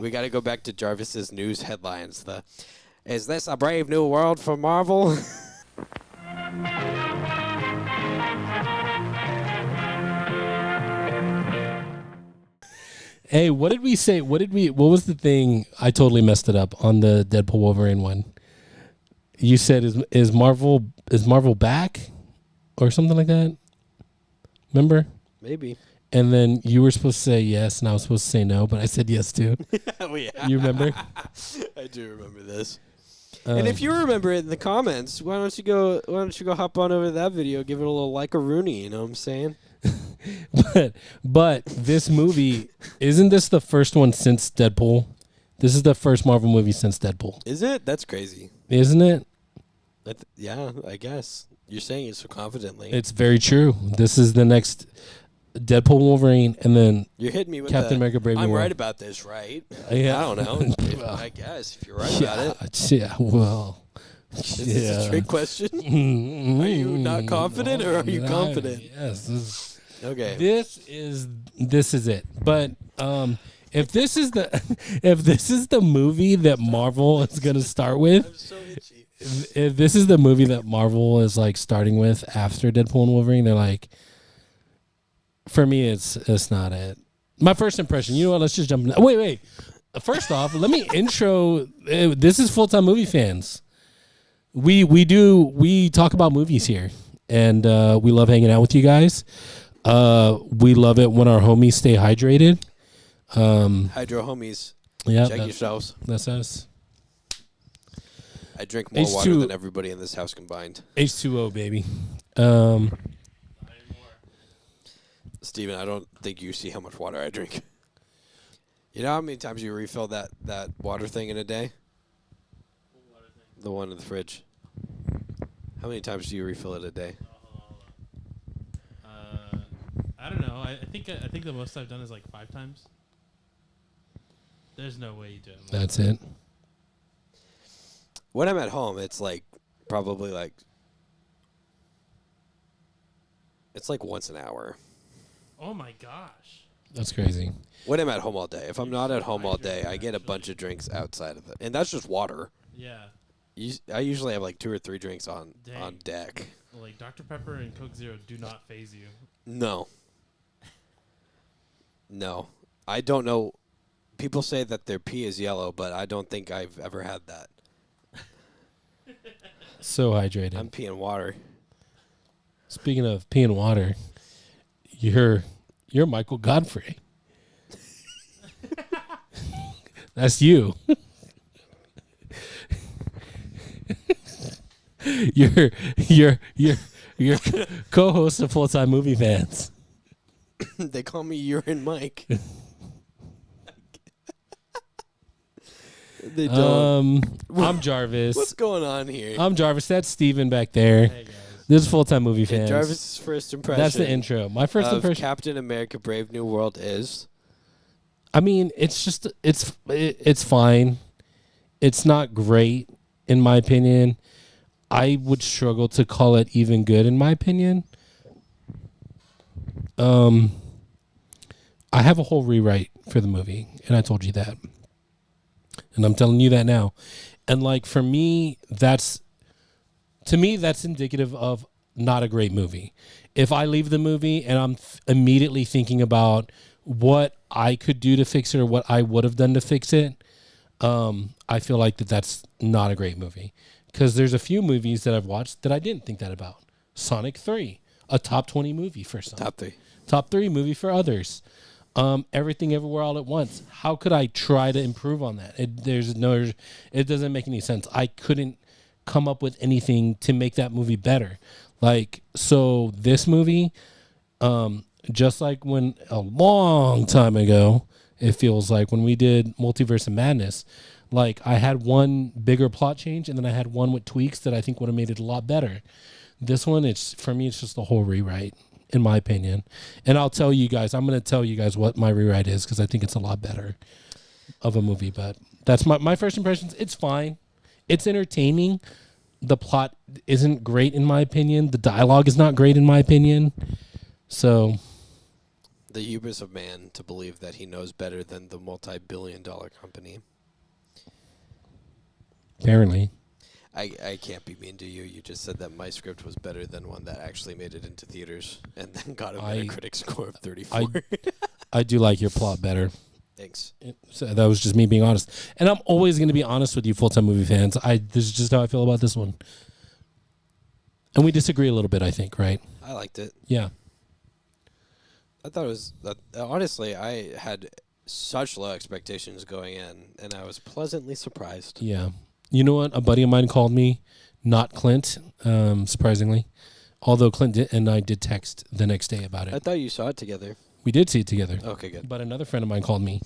We got to go back to Jarvis's news headlines. Is this a brave new world for Marvel? Hey, what did we say? What was the thing? I totally messed it up on the Deadpool Wolverine one. You said is Marvel back or something like that? Remember? Maybe. And then you were supposed to say yes, and I was supposed to say no, but I said yes too. Oh, yeah. You remember? I do remember this. And if you remember it in the comments, why don't you go hop on over to that video, give it a little like a Rooney, you know what I'm saying? But this movie, isn't this the first one since Deadpool? This is the first Marvel movie since Deadpool. Is it? That's crazy. Isn't it? Yeah, I guess. You're saying it so confidently. It's very true. This is the next Deadpool, Wolverine, and then You're hitting me with Captain America Brave New I'm World. right about this, right? Yeah. I don't know. I guess if you're right about it. Yeah, well. Is this a trick question? Are you not confident or are you confident? Yes. Okay. This is it. But if this is the movie that Marvel is going to start with, I'm so itchy. if this is the movie that Marvel is like starting with after Deadpool and Wolverine, they're like, for me, it's not it. My first impression, you know what? Let's just jump in. Wait. First off, let me intro. This is Full Time Movie Fans. We talk about movies here, and we love hanging out with you guys. We love it when our homies stay hydrated. Hydro homies. Yeah, Check yourselves. That's us. I drink more H2 water than everybody in this house combined. H2O, baby. Steven, I don't think you see how much water I drink. You know how many times you refill that water thing in a day? The one in the fridge. How many times do you refill it a day? I don't know. I think the most I've done is like 5 times. There's no way you do it. That's it. When I'm at home, it's like probably like it's like once an hour. Oh my gosh. That's crazy. When I'm at home all day. If I'm not at home all day, I get a bunch of drinks outside of it. And that's just water. Yeah. I usually have like 2 or 3 drinks on deck. Like Dr. Pepper and Coke Zero do not phase you. No. No. I don't know. People say that their pee is yellow, but I don't think I've ever had that. So hydrated. I'm peeing water. Speaking of peeing water, you're Michael Godfrey. That's you. You're co-host of Full Time Movie Fans. They call me Urine Mike. They don't. I'm Jarvis. What's going on here? I'm Jarvis. That's Steven back there. Hey guys. This is Full Time Movie Okay, Fans. Jarvis's first impression. That's the intro. My first of impression. Captain America: Brave New World is. I mean, it's fine. It's not great in my opinion. I would struggle to call it even good in my opinion. I have a whole rewrite for the movie, and I told you that. And I'm telling you that now. And like for me, that's indicative of not a great movie. If I leave the movie and I'm immediately thinking about what I could do to fix it or what I would have done to fix it, I feel like that's not a great movie. Because there's a few movies that I've watched that I didn't think that about. Sonic 3, a top 20 movie for some. Top 3 movie for others. Everything Everywhere All at Once. How could I try to improve on that? It doesn't make any sense. I couldn't come up with anything to make that movie better. Like, so this movie, just like when a long time ago, it feels like when we did Multiverse of Madness, like I had one bigger plot change and then I had one with tweaks that I think would have made it a lot better. This one, for me, it's just a whole rewrite, in my opinion. And I'm going to tell you guys what my rewrite is because I think it's a lot better of a movie. But that's my first impressions. It's fine. It's entertaining. The plot isn't great in my opinion. The dialogue is not great in my opinion. So The hubris of man to believe that he knows better than the multi-billion-dollar company. Apparently. I can't be mean to you. You just said that my script was better than one that actually made it into theaters and then got a Metacritic score of 34. I do like your plot better. Thanks. So that was just me being honest. And I'm always going to be honest with you, full-time movie fans. This is just how I feel about this one. And we disagree a little bit, I think, right? I liked it. Yeah. I thought it was... honestly, I had such low expectations going in, and I was pleasantly surprised. Yeah. You know what? A buddy of mine called me, not Clint, surprisingly. Although Clint and I did text the next day about it. I thought you saw it together. We did see it together. Okay, good. But another friend of mine called me,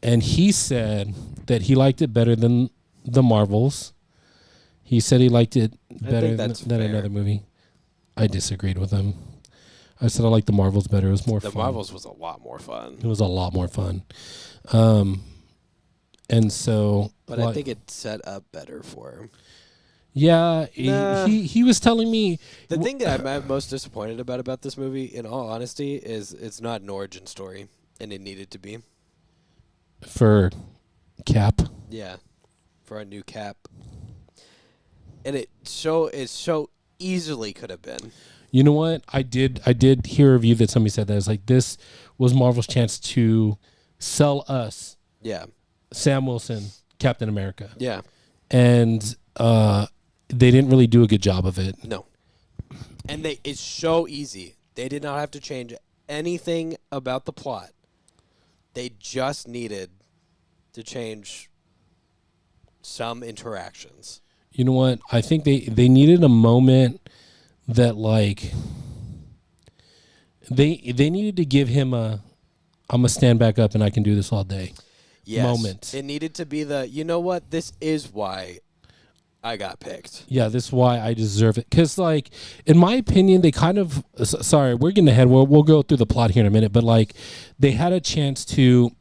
and he said that he liked it better than the Marvels. He said he liked it better than fair. another movie. I disagreed with him. I said I liked the Marvels better. It was more fun. The Marvels was a lot more fun. It was a lot more fun. And so... But I think it set up better for him. Yeah, Nah. he was telling me... The thing that I'm most disappointed about this movie, in all honesty, is it's not an origin story, and it needed to be. For Cap. Yeah, for a new Cap. And it so easily could have been. You know what? I did hear a review that somebody said that. It's like, this was Marvel's chance to sell us Yeah. Sam Wilson, Captain America. Yeah. And they didn't really do a good job of it. No. And it's so easy. They did not have to change anything about the plot. They just needed to change some interactions. You know what? I think they needed a moment that, like, they needed to give him I'm going to stand back up and I can do this all day. Yes. Moment. It needed to be you know what? This is why I got picked. Yeah, this is why I deserve it. Because, like, in my opinion, they kind of... Sorry, we're getting ahead. We'll go through the plot here in a minute. But, like, they had a chance to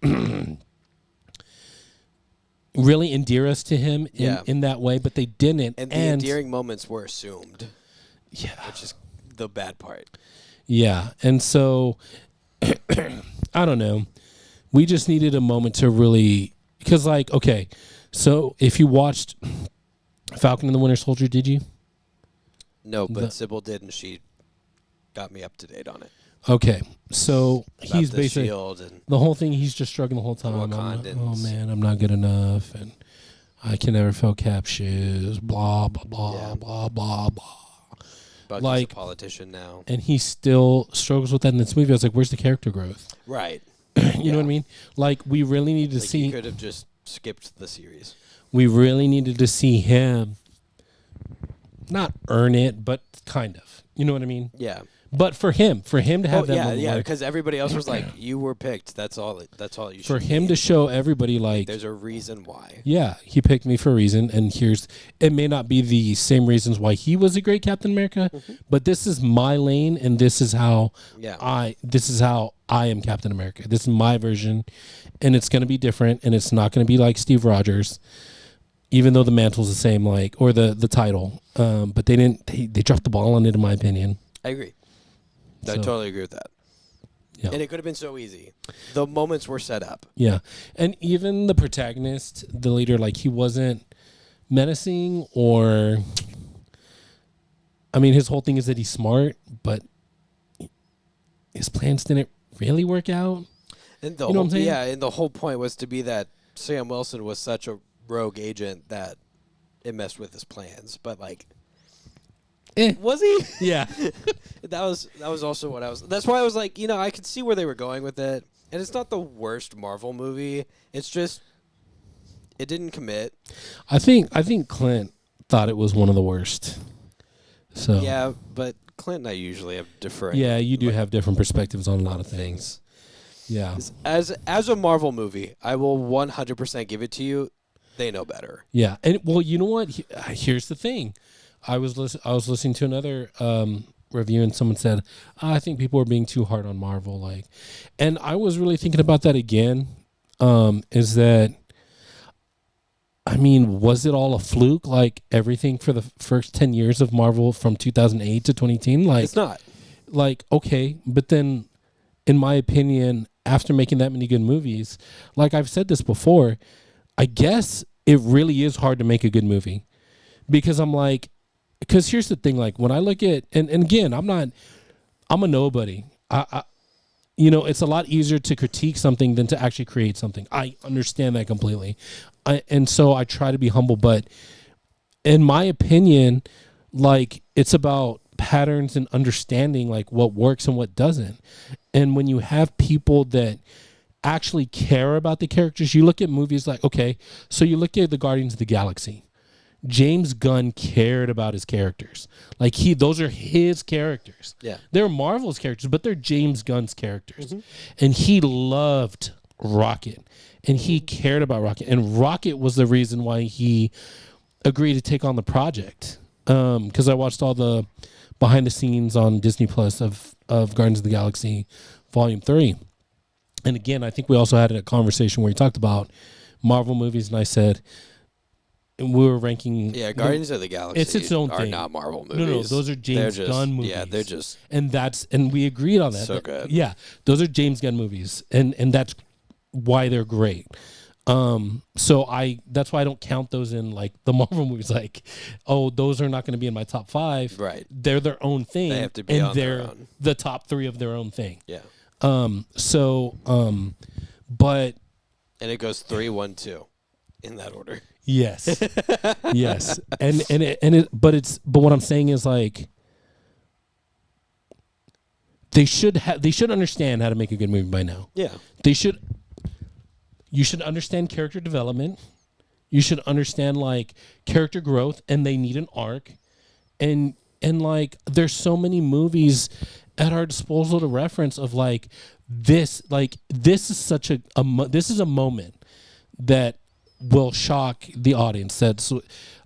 really endear us to him in that way, but they didn't. And the endearing moments were assumed. Yeah. Which is the bad part. Yeah. And so, I don't know. We just needed a moment to really... Because, like, okay, so if you watched... Falcon and the Winter Soldier, did you? No, but Sybil did, and she got me up to date on it. Okay, so About he's the basically shield and the whole thing. He's just struggling the whole time. Oh man, I'm not good enough, and I can never fill Cap shoes. Blah blah blah blah blah blah. Bucky's like a politician now, and he still struggles with that in this movie. I was like, where's the character growth? Right. You know what I mean? Like, we really need to see. He could have just skipped the series. We really needed to see him not earn it, but kind of. You know what I mean? Yeah. But for him to have that moment, yeah, because everybody else was like, "You were picked. That's all you should." For him to show everybody, like, there's a reason why. Yeah, he picked me for a reason, and it may not be the same reasons why he was a great Captain America, but this is my lane, and this is how I am Captain America. This is my version, and it's going to be different, and it's not going to be like Steve Rogers, even though the mantle's the same, like, or the title. But they dropped the ball on it, in my opinion. I agree. I totally agree with that. Yeah. And it could have been so easy. The moments were set up. Yeah. And even the protagonist, the leader, like, he wasn't menacing or... I mean, his whole thing is that he's smart, but his plans didn't really work out. And the you know what I'm saying? Yeah, and the whole point was to be that Sam Wilson was such a rogue agent that it messed with his plans. But, like... Was he? Yeah. That was also what I was... That's why I was like, I could see where they were going with it. And it's not the worst Marvel movie. It's just... It didn't commit. I think Clint thought it was one of the worst. So yeah, but Clint and I usually have different... Yeah, you do have different perspectives on a lot of things. Yeah. As a Marvel movie, I will 100% give it to you. They know better. Yeah. And, well, you know what? Here's the thing. I was listening to another review, and someone said, I think people are being too hard on Marvel. Like, and I was really thinking about that again. Is that, I mean, was it all a fluke? Like, everything for the first 10 years of Marvel from 2008 to 2010? Like, it's not. Like, okay, but then in my opinion, after making that many good movies, like I've said this before, I guess it really is hard to make a good movie. Because because here's the thing, like when I look at, and again, I'm a nobody. It's a lot easier to critique something than to actually create something. I understand that completely. And so I try to be humble, but in my opinion, like it's about patterns and understanding like what works and what doesn't. And when you have people that actually care about the characters, you look at movies like, okay, so you look at the Guardians of the Galaxy. James Gunn cared about his characters. Like those are his characters. Yeah. They're Marvel's characters, but they're James Gunn's characters. And he loved Rocket. And he cared about Rocket. And Rocket was the reason why he agreed to take on the project. Because I watched all the behind the scenes on Disney Plus of Guardians of the Galaxy Volume 3. And again, I think we also had a conversation where he talked about Marvel movies, and I said, and we were ranking. Yeah, Guardians of the Galaxy. It's its own are thing. not Marvel movies. No, those are James Gunn movies. Yeah, they're just and we agreed on that. so good. Yeah, those are James Gunn movies, and that's why they're great. So that's why I don't count those in like the Marvel movies. Like, oh, those are not going to be in my top 5. Right. They're their own thing. They have to be and on their they're own. the top 3 of their own thing. Yeah. But And it goes 3, 1, 2 in that order. yes, yes, but what I'm saying is like they should understand how to make a good movie by now. Yeah. You should understand character development. You should understand like character growth, and they need an arc. And like there's so many movies at our disposal to reference of like this is such this is a moment that will shock the audience.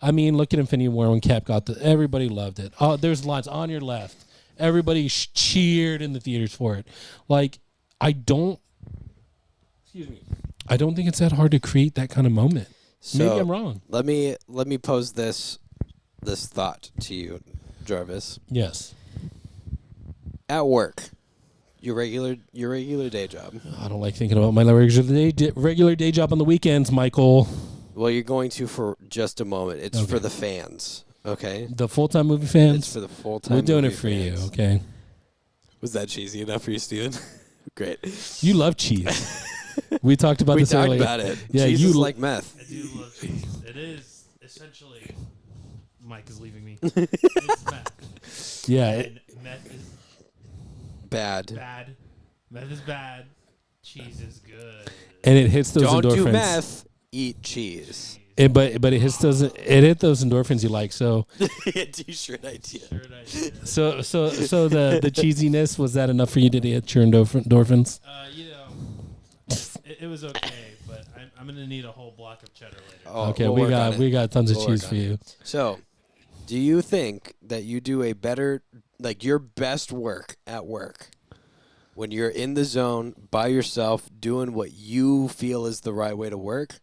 I mean, look at Infinity War when Cap got everybody loved it. Oh, there's lines on your left. Everybody cheered in the theaters for it. Like I don't think it's that hard to create that kind of moment. So Maybe I'm wrong. Let me pose this thought to you, Jarvis. Yes. At work, your regular day job. I don't like thinking about my regular day job on the weekends, Michael. Well, you're going to for just a moment. It's Okay. for the fans, okay? The full-time movie fans. It's for the full-time. We're doing it movie for fans. you, okay? Was that cheesy enough for you, Steven? Great. You love cheese. We talked about We this talked earlier. about it. Yeah, Cheese you is like meth. I do love cheese. It is essentially. Mike is leaving me. It's meth. Yeah, And meth is Bad. bad. Meth is bad. Cheese is good. and it hits those Don't endorphins. do meth. Eat cheese. But it hits those endorphins you like. So T-shirt idea. Sure idea. so the cheesiness, was that enough for you to hit your endorphins? It was okay, but I'm gonna need a whole block of cheddar later. Oh, Okay, we'll we work on got it. tons of We'll cheese work for on you. So, do you think that you do a better, like your best work at work, when you're in the zone by yourself doing what you feel is the right way to work,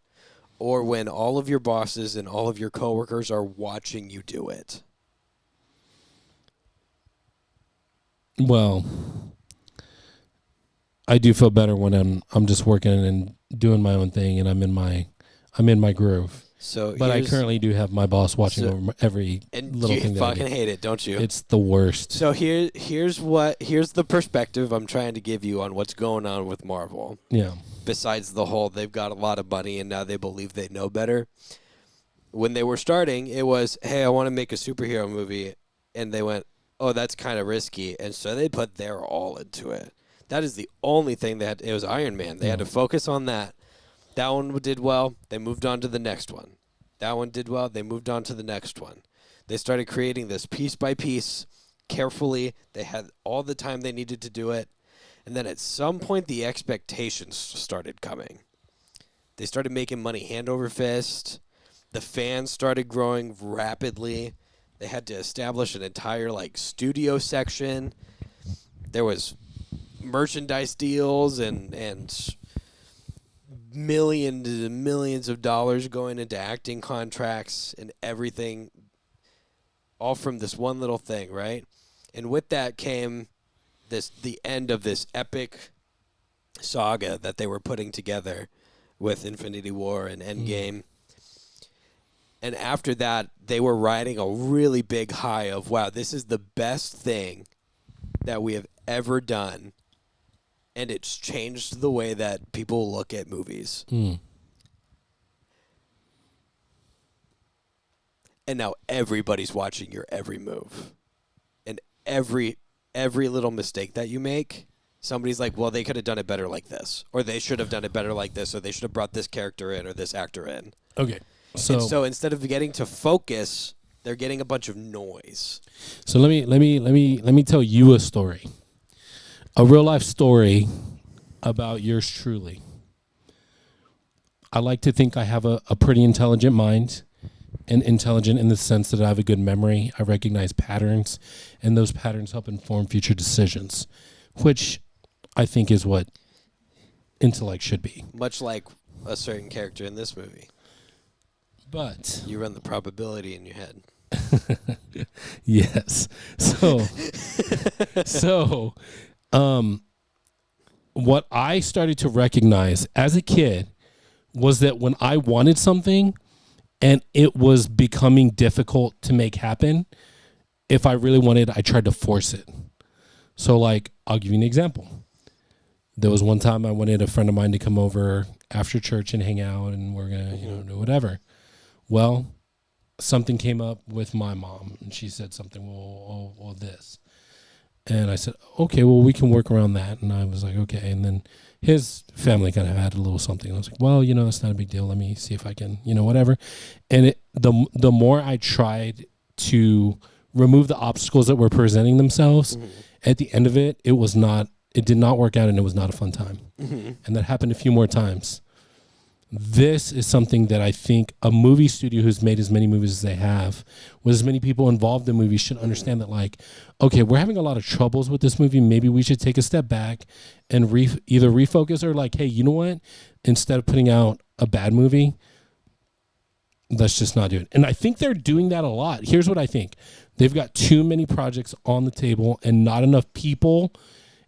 or when all of your bosses and all of your coworkers are watching you do it? Well, I do feel better when I'm just working and doing my own thing, and I'm in my groove. So, But I here's- currently do have my boss watching So- over every and little you thing that I fucking do. hate it, don't you? It's the worst. So here's the perspective I'm trying to give you on what's going on with Marvel. Yeah. Besides the whole they've got a lot of money and now they believe they know better. When they were starting, it was, hey, I want to make a superhero movie, and they went, oh, that's kind of risky, and so they put their all into it. That is the only thing they had. It was Iron Man. They had to focus on that. That one did well. They moved on to the next one. That one did well. They moved on to the next one. They started creating this piece by piece, carefully. They had all the time they needed to do it. And then at some point, the expectations started coming. They started making money hand over fist. The fans started growing rapidly. They had to establish an entire studio section. There was merchandise deals and millions and millions of dollars going into acting contracts and everything, all from this one little thing, right? And with that came the end of this epic saga that they were putting together with Infinity War and Endgame. And after that, they were riding a really big high of, wow, this is the best thing that we have ever done. And it's changed the way that people look at movies. Mm. And now everybody's watching your every move. And every little mistake that you make, somebody's like, well, they could have done it better like this. Or they should have done it better like this. Or they should have brought this character in or this actor in. Okay. So instead of getting to focus, they're getting a bunch of noise. So let me tell you a story. A real life story about yours truly. I like to think I have a pretty intelligent mind, and intelligent in the sense that I have a good memory. I recognize patterns, and those patterns help inform future decisions, which I think is what intellect should be. Much like a certain character in this movie. But You run the probability in your head. yes. What I started to recognize as a kid was that when I wanted something and it was becoming difficult to make happen, if I really wanted, I tried to force it. So, like, I'll give you an example. There was one time I wanted a friend of mine to come over after church and hang out, and we're going to, do whatever. Well, something came up with my mom, and she said something, well, this. And I said, okay, well, we can work around that. And I was like, okay. And then his family kind of had a little something. I was like, well, that's not a big deal. Let me see if I can, whatever. And the more I tried to remove the obstacles that were presenting themselves, at the end of it, it did not work out, and it was not a fun time. And that happened a few more times. This is something that I think a movie studio who's made as many movies as they have, with as many people involved in movies, should understand that, like, okay, we're having a lot of troubles with this movie. Maybe we should take a step back and either refocus or like, hey, you know what? Instead of putting out a bad movie, let's just not do it. And I think they're doing that a lot. Here's what I think. They've got too many projects on the table and not enough people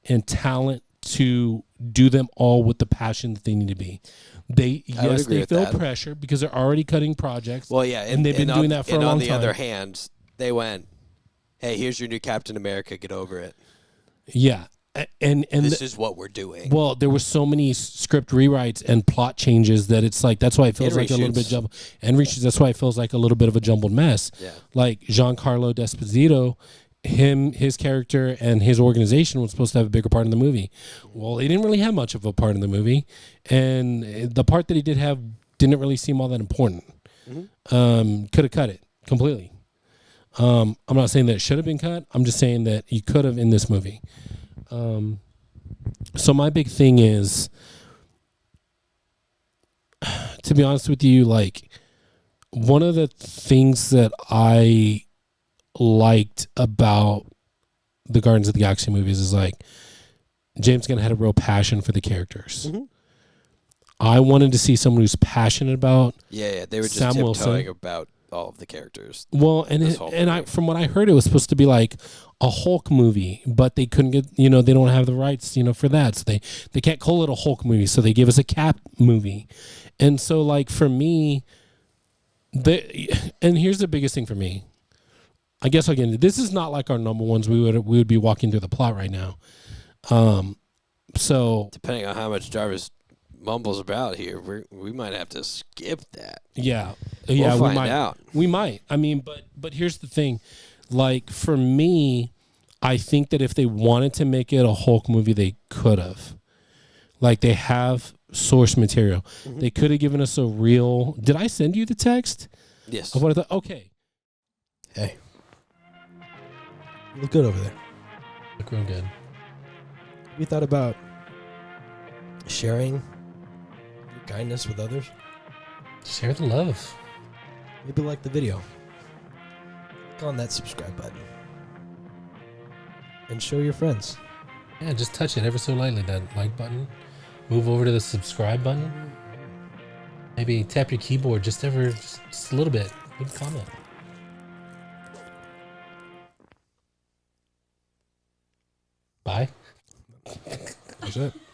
and talent to do them all with the passion that they need to be. They feel pressure because they're already cutting projects. Well, yeah, and they've been doing that for a long time. And on the other hand, they went, "Hey, here's your new Captain America. Get over it." Yeah, and this is what we're doing. Well, there were so many script rewrites and plot changes that it's like that's why it feels like a little bit jumbled. And reshoots. That's why it feels like a little bit of a jumbled mess. Yeah, like Giancarlo Esposito. His character and his organization was supposed to have a bigger part in the movie. Well, he didn't really have much of a part in the movie, and the part that he did have didn't really seem all that important. Could have cut it completely. I'm not saying that it should have been cut. I'm just saying that he could have in this movie. So my big thing is, to be honest with you, like, one of the things that I liked about the Guardians of the Galaxy movies is, like, James Gunn had a real passion for the characters. I wanted to see someone who's passionate about they were just Sam tiptoeing about all of the characters. Well, from what I heard, it was supposed to be like a Hulk movie, but they couldn't get, they don't have the rights, for that, so they can't call it a Hulk movie, so they gave us a Cap movie. And so, like, for me, and here's the biggest thing for me. I guess again, this is not like our number ones. We would be walking through the plot right now. So depending on how much Jarvis mumbles about here, we might have to skip that. Yeah, we'll find out. We might. I mean, but here's the thing. Like, for me, I think that if they wanted to make it a Hulk movie, they could have. Like, they have source material. They could have given us a real. Did I send you the text? Yes. Of what I thought? Okay. Hey. You look good over there. Look real good. Have you thought about sharing your kindness with others? Share the love. Maybe like the video. Click on that subscribe button. And show your friends. Yeah, just touch it ever so lightly, that like button. Move over to the subscribe button. Maybe tap your keyboard just a little bit. Leave a comment. Bye. That's it.